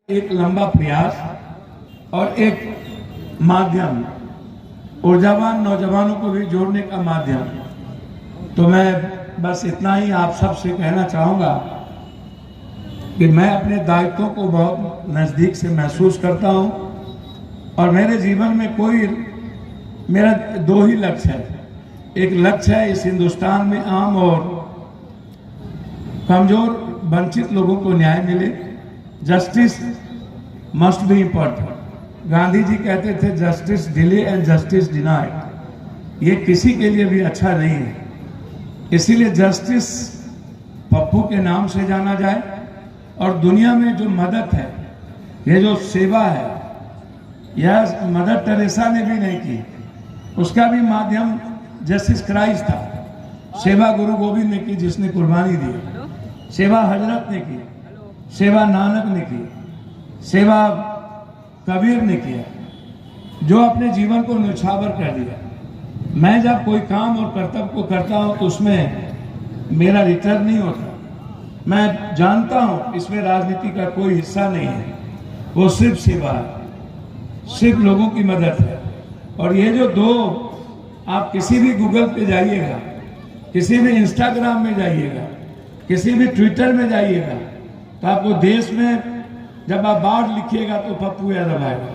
एक लंबा प्रयास और एक माध्यम ऊर्जावान नौजवानों को भी जोड़ने का माध्यम। तो मैं बस इतना ही आप सबसे कहना चाहूँगा कि मैं अपने दायित्वों को बहुत नज़दीक से महसूस करता हूँ और मेरे जीवन में मेरा दो ही लक्ष्य है। एक लक्ष्य है इस हिंदुस्तान में आम और कमज़ोर वंचित लोगों को न्याय मिले। Justice must be important. Gandhi ji कहते थे justice delay and justice denied, ये किसी के लिए भी अच्छा नहीं है। इसीलिए जस्टिस पप्पू के नाम से जाना जाए और दुनिया में जो मदद है, ये जो सेवा है, यह मदर टेरेसा ने भी नहीं की, उसका भी माध्यम जस्टिस क्राइस्ट था। सेवा गुरु गोविंद ने की जिसने कुर्बानी दी, सेवा हजरत ने की, सेवा नानक ने की, सेवा कबीर ने किया, जो अपने जीवन को न्यौछावर कर दिया। मैं जब कोई काम और कर्तव्य को करता हूं तो उसमें मेरा रिटर्न नहीं होता। मैं जानता हूं इसमें राजनीति का कोई हिस्सा नहीं है, वो सिर्फ सेवा है, सिर्फ लोगों की मदद है। और ये जो दो, आप किसी भी गूगल पे जाइएगा, किसी भी इंस्टाग्राम में जाइएगा, किसी भी ट्विटर में जाइएगा, तो आपको देश में जब आप बाढ़ लिखिएगा तो पप्पू यादव आएगा,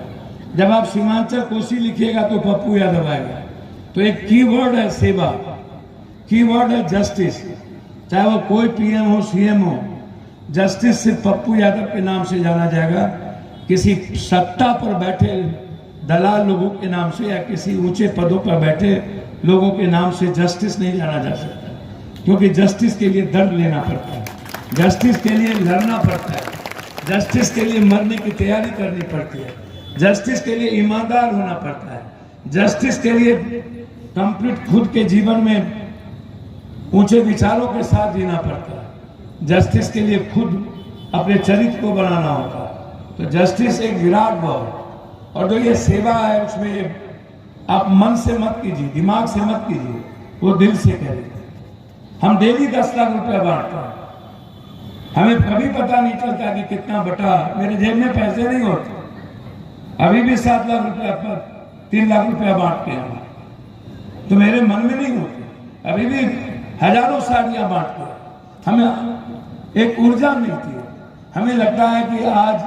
जब आप सीमांचल कोसी लिखिएगा तो पप्पू यादव आएगा। तो एक कीवर्ड है सेवा, कीवर्ड है जस्टिस। चाहे वो कोई पीएम हो, सीएम हो, जस्टिस सिर्फ पप्पू यादव के नाम से जाना जाएगा। किसी सत्ता पर बैठे दलाल लोगों के नाम से या किसी ऊंचे पदों पर बैठे लोगों के नाम से जस्टिस नहीं जाना जा सकता, क्योंकि जस्टिस के लिए दर्द लेना पड़ता है, जस्टिस के लिए लड़ना पड़ता है, जस्टिस के लिए मरने की तैयारी करनी पड़ती है, जस्टिस के लिए ईमानदार होना पड़ता है, जस्टिस के लिए कंप्लीट खुद के जीवन में ऊंचे विचारों के साथ जीना पड़ता है, जस्टिस के लिए खुद अपने चरित्र को बनाना होता है। तो जस्टिस एक विराट भाव है। और जो ये सेवा है उसमें आप मन से मत कीजिए, दिमाग से मत कीजिए, वो दिल से करिए। हम डेली 10 लाख रुपया बांटते हैं, हमें कभी पता नहीं चलता कि कितना बटा, मेरे जेब में पैसे नहीं होते। अभी भी 7 लाख रुपया पर 3 लाख रुपया बांटते हैं, तो मेरे मन में नहीं होते। अभी भी हजारों साड़ियां बांटते हैं, हमें एक ऊर्जा मिलती है, हमें लगता है कि आज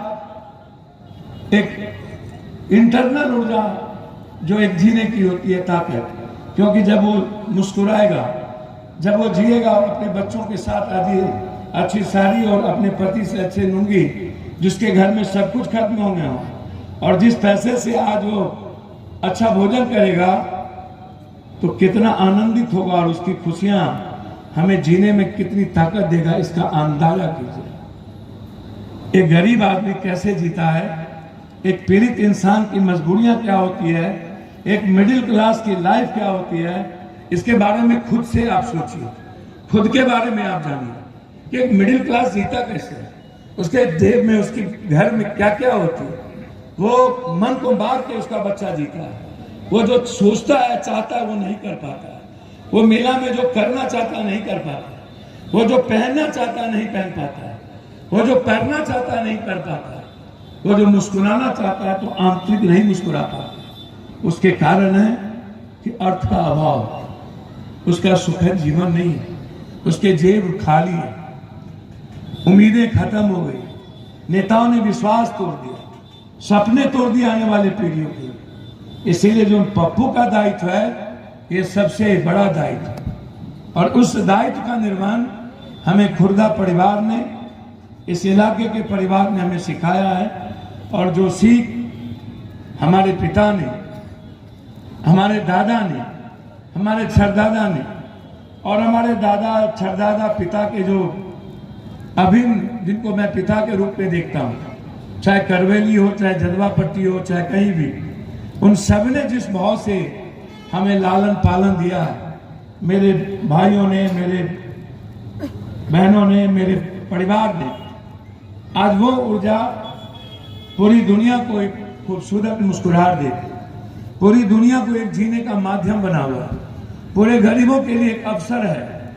एक इंटरनल ऊर्जा जो एक जीने की होती है ताकत, क्योंकि जब वो मुस्कुराएगा, जब वो जिएगा और अपने बच्चों के साथ अच्छी साड़ी और अपने पति से अच्छे लूंगी, जिसके घर में सब कुछ खत्म हो गया हो, और जिस पैसे से आज वो अच्छा भोजन करेगा तो कितना आनंदित होगा और उसकी खुशियां हमें जीने में कितनी ताकत देगा, इसका अंदाजा कीजिए। एक गरीब आदमी कैसे जीता है, एक पीड़ित इंसान की मजबूरियां क्या होती है, एक मिडिल क्लास की लाइफ क्या होती है, इसके बारे में खुद से आप सोचिए, खुद के बारे में आप जानिए कि एक मिडिल क्लास जीता कैसे है, उसके जेब में, उसके घर में क्या क्या होती है। वो मन को मार के उसका बच्चा जीता है, वो जो सोचता है, चाहता है, वो नहीं कर पाता है, वो मेला में जो करना चाहता नहीं कर पाता, वो जो पहनना चाहता नहीं पहन पाता है, वो जो करना चाहता नहीं कर पाता है, वो जो मुस्कुराना चाहता है तो आंतरिक नहीं मुस्कुरा पाता। उसके कारण है कि अर्थ का अभाव, उसका सुखद जीवन नहीं है, उसके जेब खाली है, उम्मीदें खत्म हो गई, नेताओं ने विश्वास तोड़ दिया, सपने तोड़ दिए आने वाले पीढ़ियों के। इसीलिए जो पप्पू का दायित्व है, ये सबसे बड़ा दायित्व है, और उस दायित्व का निर्वहन हमें खुर्दा परिवार ने, इस इलाके के परिवार ने हमें सिखाया है। और जो सीख हमारे पिता ने, हमारे दादा ने, हमारे छरदादा ने और हमारे दादा छरदादा पिता के जो अभिन्न, जिनको मैं पिता के रूप में देखता हूँ, चाहे करवेली हो, चाहे जलवा पट्टी हो, चाहे कहीं भी, उन सब ने जिस भाव से हमें लालन पालन दिया है, मेरे भाइयों ने, मेरे बहनों ने, मेरे परिवार ने, आज वो ऊर्जा पूरी दुनिया को एक खूबसूरत मुस्कुराहट देती, पूरी दुनिया को एक जीने का माध्यम बना हुआ है, पूरे गरीबों के लिए एक अवसर है,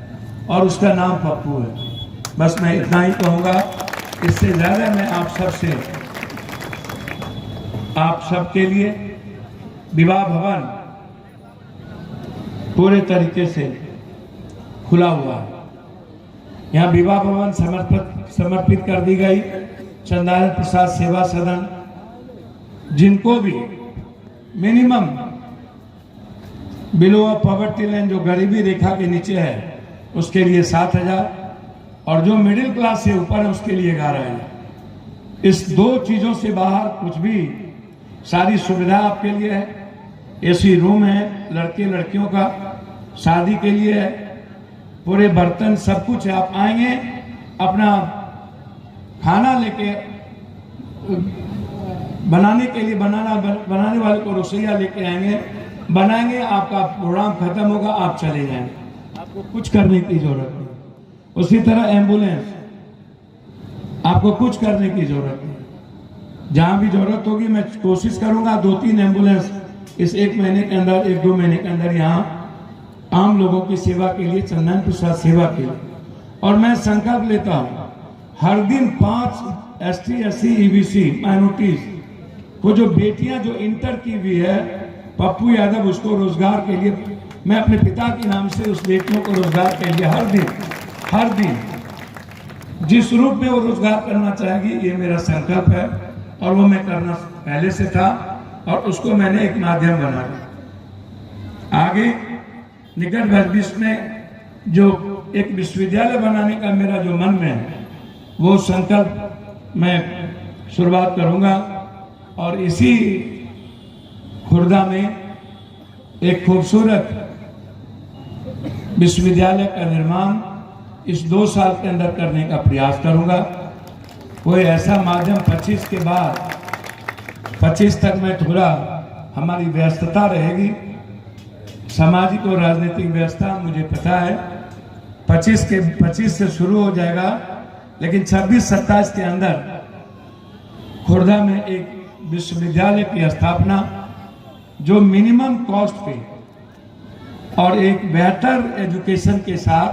और उसका नाम पप्पू है। बस मैं इतना ही कहूँगा, इससे ज़्यादा मैं आप सबसे आप सबके लिए विवाह भवन पूरे तरीके से खुला हुआ है। यहाँ विवाह भवन समर्पित कर दी गई चंदानंद प्रसाद सेवा सदन, जिनको भी minimum below of poverty line, जो गरीबी रेखा के नीचे है, उसके लिए 7,000 और जो मिडिल क्लास से ऊपर है उसके लिए 11,000। इस दो चीजों से बाहर कुछ भी, सारी सुविधा आपके लिए है। एसी रूम है लड़के लड़कियों का, शादी के लिए है, पूरे बर्तन सब कुछ है। आप आएंगे अपना खाना लेके, बनाने के लिए बनाने वाले को रसोईया लेके आएंगे, बनाएंगे, आपका प्रोग्राम खत्म होगा, आप चले जाएंगे, आपको कुछ करने की जरूरत नहीं। उसी तरह एम्बुलेंस, आपको कुछ करने की जरूरत नहीं। जहां भी जरूरत होगी मैं कोशिश करूंगा 2-3 एम्बुलेंस इस 1 महीने के अंदर, 1-2 महीने के अंदर यहाँ आम लोगों की सेवा के लिए, चंदन प्रसाद सेवा के लिए। और मैं संकल्प लेता हूं हर दिन 5 ST SC EBC माइनॉरिटीज को, जो बेटियां जो इंटर की हुई है, पप्पू यादव, उसको रोजगार के लिए मैं अपने पिता के नाम से उस बेटियों को रोजगार के लिए हर दिन जिस रूप में वो रोजगार करना चाहेगी, ये मेरा संकल्प है। और वो मैं करना पहले से था और उसको मैंने एक माध्यम बनाया। आगे निकट भविष्य में जो एक विश्वविद्यालय बनाने का मेरा जो मन में है, वो संकल्प मैं शुरुआत करूंगा। और इसी खुर्दा में एक खूबसूरत विश्वविद्यालय का निर्माण इस 2 साल के अंदर करने का प्रयास करूंगा। कोई ऐसा माध्यम 25 के बाद, 25 तक मैं थोड़ा हमारी व्यस्तता रहेगी, सामाजिक और राजनीतिक व्यवस्था, मुझे पता है 25 से शुरू हो जाएगा, लेकिन 26-27 के अंदर खुर्दा में एक विश्वविद्यालय की स्थापना, जो मिनिमम कॉस्ट पे और एक बेहतर एजुकेशन के साथ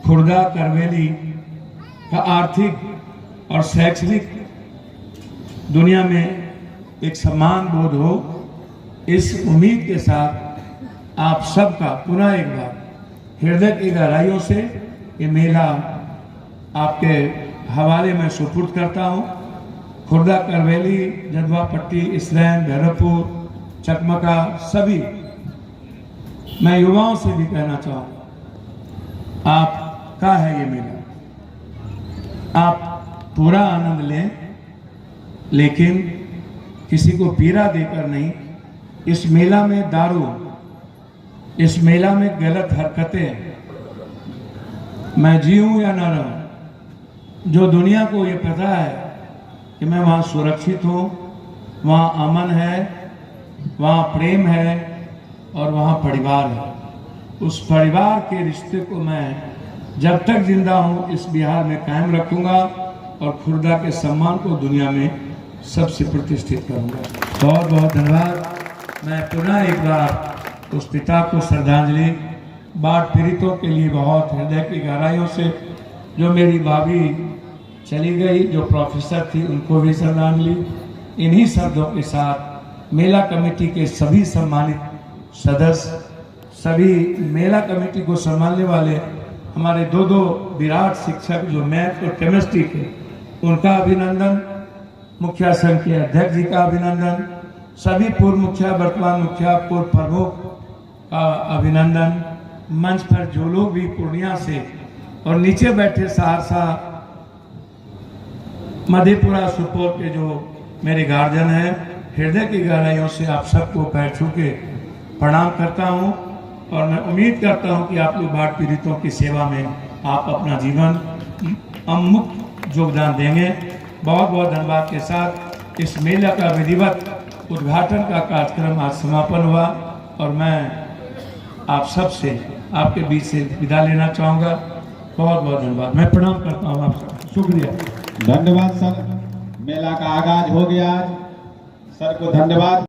खुर्दा करवेली का आर्थिक और शैक्षणिक दुनिया में एक सम्मान बोध हो, इस उम्मीद के साथ आप सबका पुनः एक बार हृदय की गहराइयों से ये मेला आपके हवाले में सुपुर्द करता हूँ। खुर्दा करवेली, जदवा पट्टी, इसलैन, भैरवपुर, चकमका, सभी मैं युवाओं से भी कहना चाहूँगा, आपका है ये मेला, आप पूरा आनंद लें, लेकिन किसी को पीड़ा देकर नहीं। इस मेला में दारू, इस मेला में गलत हरकतें, मैं जीऊं या ना रहूं, जो दुनिया को ये पता है कि मैं वहाँ सुरक्षित हूँ, वहाँ अमन है, वहाँ प्रेम है और वहाँ परिवार है, उस परिवार के रिश्ते को मैं जब तक जिंदा हूँ इस बिहार में कायम रखूंगा और खुर्दा के सम्मान को दुनिया में सबसे प्रतिष्ठित करूंगा। बहुत बहुत धन्यवाद। मैं पुनः एक बार उस पिता को श्रद्धांजलि, बाढ़ पीड़ितों के लिए बहुत हृदय की गहराइयों से, जो मेरी भाभी चली गई, जो प्रोफेसर थी, उनको भी श्रद्धांजलि। इन्हीं शब्दों के साथ मेला कमेटी के सभी सम्मानित सदस्य, सभी मेला कमेटी को संभालने वाले हमारे 2 विराट शिक्षक जो मैथ और केमिस्ट्री के, उनका अभिनंदन, मुखिया संघ के अध्यक्ष जी का अभिनंदन, सभी पूर्व मुखिया, वर्तमान मुखिया, पूर्व प्रमुख का अभिनंदन, मंच पर जो लोग भी पूर्णिया से और नीचे बैठे सहरसा, मधेपुरा, सुपौल के जो मेरे गार्जियन हैं, हृदय की गहराइयों से आप सबको पैर छू के प्रणाम करता हूं। और मैं उम्मीद करता हूं कि आप लोग बाढ़ पीड़ितों की सेवा में आप अपना जीवन अमुक योगदान देंगे। बहुत बहुत धन्यवाद के साथ इस मेला का विधिवत उद्घाटन का कार्यक्रम आज समापन हुआ और मैं आप सब से, आपके बीच से विदा लेना चाहूँगा। बहुत बहुत धन्यवाद, मैं प्रणाम करता हूँ आप सबको, शुक्रिया, धन्यवाद सर। मेला का आगाज हो गया, सर को धन्यवाद।